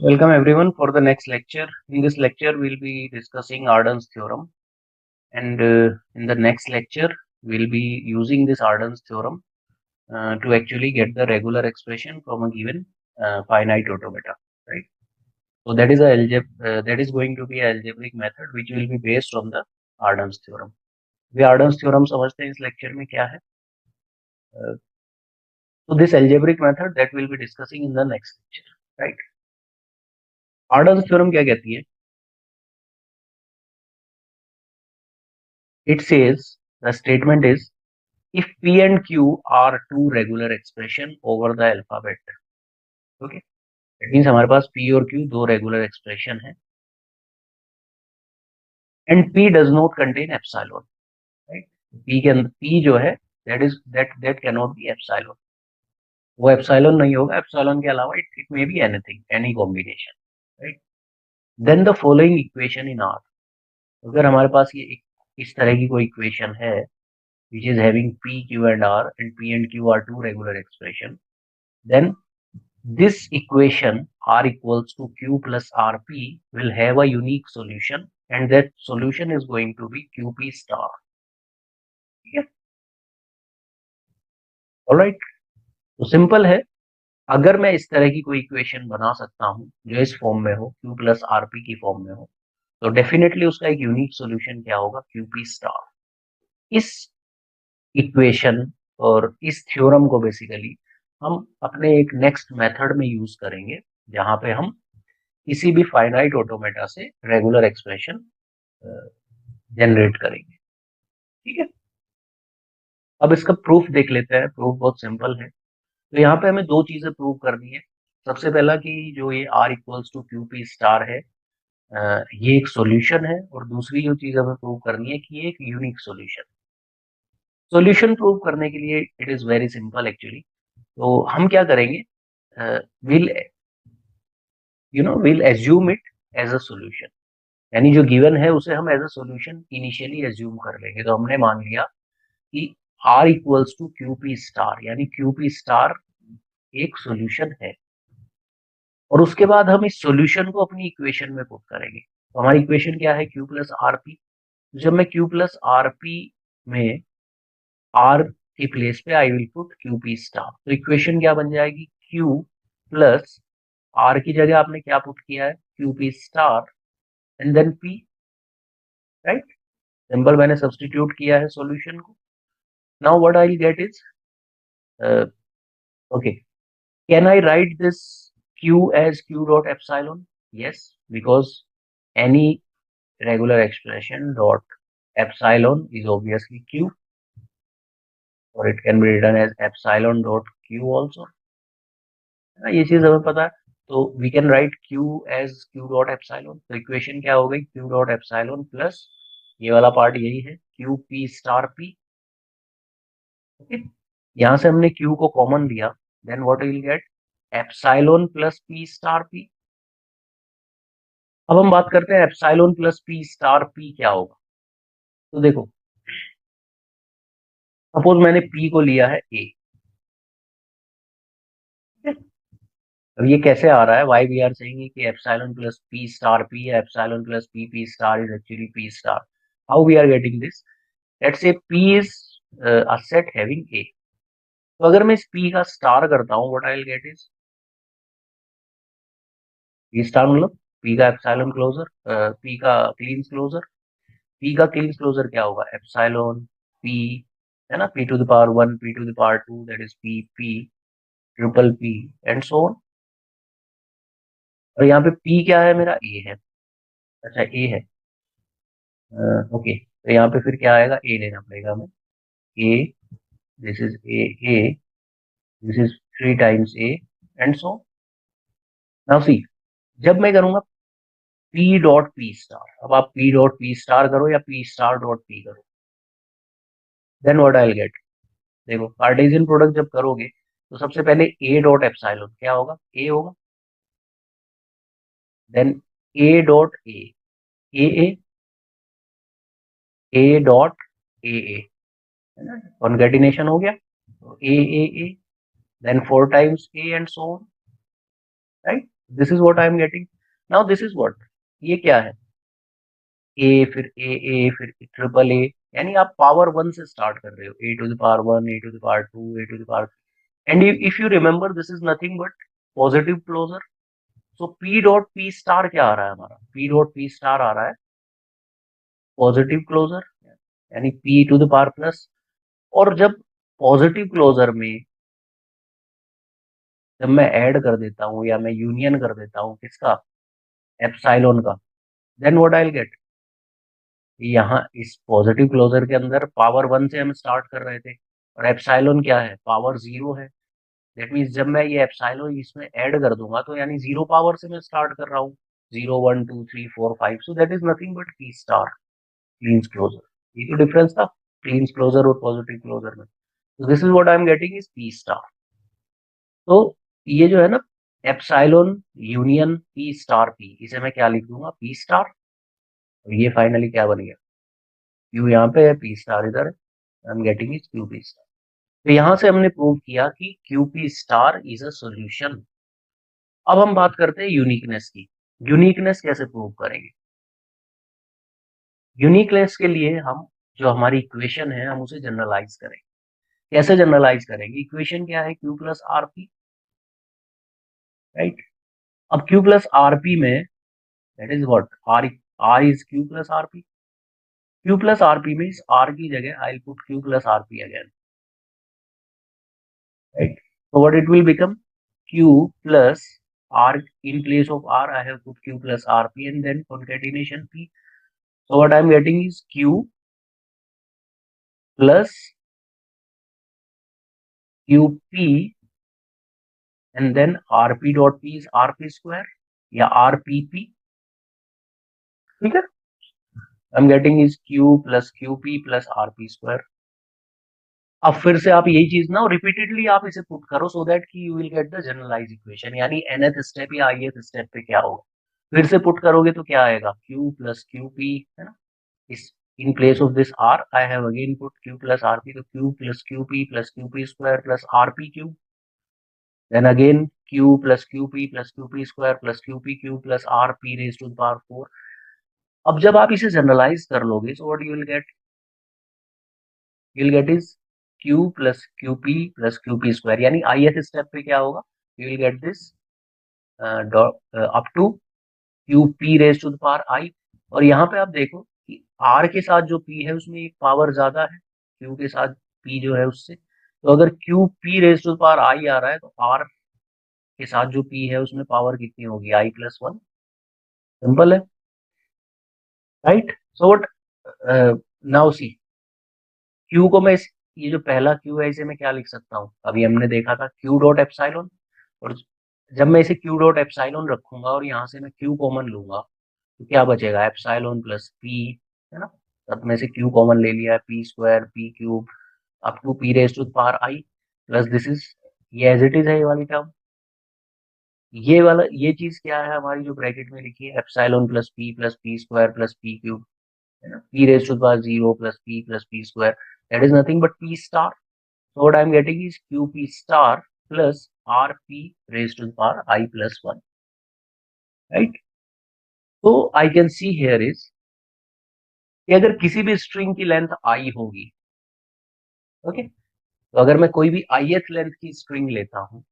Welcome everyone for the next lecture. In this lecture, we'll be discussing Arden's theorem, and in the next lecture, we'll be using this Arden's theorem to actually get the regular expression from a given finite automata, right? So that is that is going to be an algebraic method which will be based on the Arden's theorem. We Arden's theorem समझते हैं इस lecture में क्या है? So this algebraic method that we'll be discussing in the next lecture, right? Arden's theorem क्या कहती है? It says the statement is if P and Q are two regular expression over the alphabet, okay, that means हमारे पास P और Q दो regular expression है, and P does not contain epsilon, right? P जो है that cannot be epsilon. वो epsilon नहीं होगा, epsilon के अलावा it may be anything, any combination, right? Then the following equation in R. अगर हमारे पास ये इस तरह की कोई equation है, which is having P, Q and R, and P and Q are two regular expression, then this equation R equals to Q plus RP will have a unique solution, and that solution is going to be QP star. ठीक है, alright. तो simple है, अगर मैं इस तरह की कोई इक्वेशन बना सकता हूं जो इस फॉर्म में हो, Q प्लस RP की फॉर्म में हो, तो डेफिनेटली उसका एक यूनिक सॉल्यूशन क्या होगा? QP star. इस इक्वेशन और इस थ्योरम को बेसिकली हम अपने एक नेक्स्ट मेथड में यूज करेंगे, जहां पे हम किसी भी फाइनाइट ऑटोमेटा से रेगुलर एक्सप्रेशन जनरेट करेंगे. ठीक है, अब इसका प्रूफ देख लेते हैं. प्रूफ बहुत सिंपल है. तो यहाँ पे हमें दो चीजें प्रूव करनी है. सबसे पहला कि जो ये R equals to QP star है, ये एक सॉल्यूशन है, और दूसरी जो चीज हमें प्रूव करनी है कि ये एक यूनिक सॉल्यूशन. सॉल्यूशन प्रूव करने के लिए it is very simple actually. तो हम क्या करेंगे, will will assume it as a solution. यानी जो गिवन है उसे हम as a solution initially assume कर लेंगे. तो हमने मान लिया कि R equals to QP star, यानी QP स्टार एक सॉल्यूशन है, और उसके बाद हम इस सॉल्यूशन को अपनी इक्वेशन में पुट करेंगे. तो हमारी इक्वेशन क्या है? Q plus RP. जब मैं Q प्लस RP में R की प्लेस पे I will put QP star, तो इक्वेशन क्या बन जाएगी? Q प्लस R की जगह आपने क्या पुट किया है? QP star and then P, right? Simple, मैंने सब्स्टिट्यूट किया है सॉल्यूशन को. Now what I will get is, okay, can I write this Q as Q dot epsilon? Yes, because any regular expression dot epsilon is obviously Q, or it can be written as epsilon dot Q also. ये चीज हमें पता है. तो we can write Q as Q dot epsilon. तो equation क्या हो गई? Q dot epsilon प्लस ये वाला पार्ट यही है, QP स्टार P. ओके, यहाँ से हमने Q को कॉमन लिया, then what will get? Epsilon plus P star P. अब हम बात करते हैं epsilon plus P star P क्या होगा. तो देखो, सपोज मैंने P को लिया है A. अब ये कैसे आ रहा है? वाई वी आर सेइंग कि epsilon plus P star P या epsilon plus P star is actually P star. How we are getting this? Let's say P is a set having A. तो अगर मैं इस P का star करता हूँ, what I will get is P star, मतलब P का epsilon closure, P का क्लीन क्लोजर. P का क्लीन क्लोजर क्या होगा? एप्सिलॉन P, है ना, P to the power 1, P to the power 2, that is P triple P and so on. और यहाँ पे P क्या है? मेरा A है. अच्छा, A है. ओके, तो यहाँ पे फिर क्या आएगा? A लेना पड़ेगा हमें. A, this is A, this is 3 times A and so. Now see, जब मैं करूंगा P डॉट P स्टार, अब आप P डॉट P स्टार करो या P स्टार डॉट P करो, then what I will get. देखो, कार्टेशियन प्रोडक्ट जब करोगे तो सबसे पहले A डॉट एप्सिलॉन क्या होगा? A होगा. Then A dot A A dot A, है ना, कॉन्केटिनेशन हो गया. तो A then 4 times A and so on, right. This is what I am getting. Now this is what, ये क्या है, ए फिर ए फिर ट्रिपल ए, यानी आप पावर वन से स्टार्ट कर रहे हो, A to the power one, A to the power two, A to the power, and if you remember this is nothing but positive closure. So P dot P star क्या आ रहा है हमारा, P dot P star आ रहा है positive closure, यानी P to the power plus. और जब पॉजिटिव क्लोजर में जब मैं ऐड कर देता हूँ या मैं यूनियन कर देता हूँ किसका, एप्सिलॉन का, then what I will get, यहाँ इस पॉजिटिव क्लोजर के अंदर पावर वन से हम स्टार्ट कर रहे थे और एप्सिलॉन क्या है, पावर जीरो है। दैट मीन्स जब मैं ये एप्सिलॉन इसमें ऐड कर दूंगा तो यानी जीरो पावर से मैं स्टार्ट कर रहा हूँ, zero one two three four five, so that is nothing but P star, Kleene closure. ये तो डिफरेंस था क्लीन क्लोजर और पॉजिटिव क्लोजर में। तो this is what I am getting is P star. तो ये जो है ना, epsilon union P star P, इसे मैं क्या लिख दूंगा, पी स्टार। और ये फाइनली क्या बन गया, क्यू यहाँ पे है, पी स्टार इधर है, आई am getting is Q P star. तो यहां से हमने प्रूव किया कि Q P star is a solution. अब हम बात करते हैं यूनिकनेस की। यूनिकनेस कैसे प्रूव करेंगे, यूनिकनेस के लिए हम जो हमारी इक्वेशन है हम उसे जनरलाइज करेंगे। कैसे जनरलाइज करेंगे, इक्वेशन क्या है, Q plus R P, right. अब क्यू प्लस आर पी में that is what, R, R is Q plus R P. Q plus R P में इस आर की जगह I put Q plus R P again, right? So what it will become, Q plus R, in place of R I have put Q plus RP and then concatenation P. So what I am getting is Q plus QP and then RP dot P is RP square या RPP, ठीक है। I am getting is Q plus QP plus RP square। अब फिर से आप यही चीज ना रिपीटेडली आप इसे पुट करो सो दैट कि you will get the generalize equation, यानी nth स्टेप या ith स्टेप पे क्या होगा, फिर से पुट करोगे तो क्या आएगा, q प्लस क्यू पी, है ना। इस in place of this r I have again put q plus R P, तो q plus Q P square plus R P Q, then again q plus Q P square plus Q plus R P raise to the power 4। अब जब आप इसे generalize कर लोगे so what you will get is q plus Q P square, यानी ith step पे क्या होगा, you will gate this up to Q P raise to the power I. और यहाँ पे आप देखो कि r के साथ जो p है उसमें एक पावर ज्यादा है q के साथ p जो है उससे, तो अगर Q P raise to the power I आ रहा है तो r के साथ जो p है उसमें पावर कितनी होगी, i प्लस वन। सिंपल है, right. So what, now see, Q को मैं ये जो पहला क्यू है इसे मैं क्या लिख सकता हूँ, अभी हमने देखा था क्यू डॉट एप्सिलॉन। और जब मैं इसे क्यू डॉट एप्सिलॉन रखूंगा और यहाँ से मैं क्यू कॉमन लूंगा तो क्या बचेगा, एप्सिलॉन प्लस पी, है ना। तब में से क्यू कॉमन ले लिया है, P square P cube up to P raise to power I plus this is, ये एज इट इज है ये वाली टर्म। ये वाला ये चीज क्या है हमारी जो ब्रैकेट में लिखी है, epsilon plus P square plus P cube, है ना, P raise to power zero plus P square, that is nothing but P star. So what I am getting is QP star plus RP raised to the power I plus 1, right? So I can see here is कि अगर किसी भी string की length I होगी, okay, तो अगर मैं कोई भी ith लेंथ की स्ट्रिंग लेता हूं,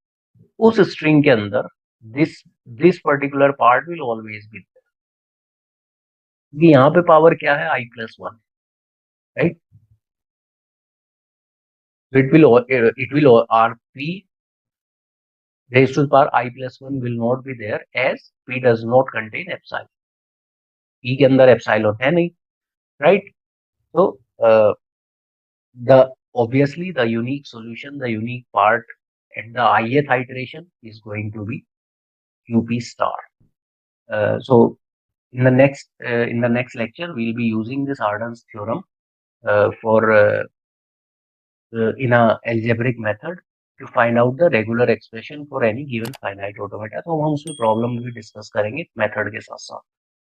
उस स्ट्रिंग के अंदर this this particular part will always be there. यहाँ पे पावर क्या है, I plus 1, right. It will RP raised to the power I plus 1 will not be there as P does not contain epsilon, P के अंदर epsilon है नहीं, right? So the obviously the unique solution, the unique part at the ith iteration is going to be QP star. So in the next lecture we'll be using this Arden's theorem for in a algebraic method to find out the regular expression for any given finite automata. तो हम उसमें problem भी discuss करेंगे method के साथ साथ।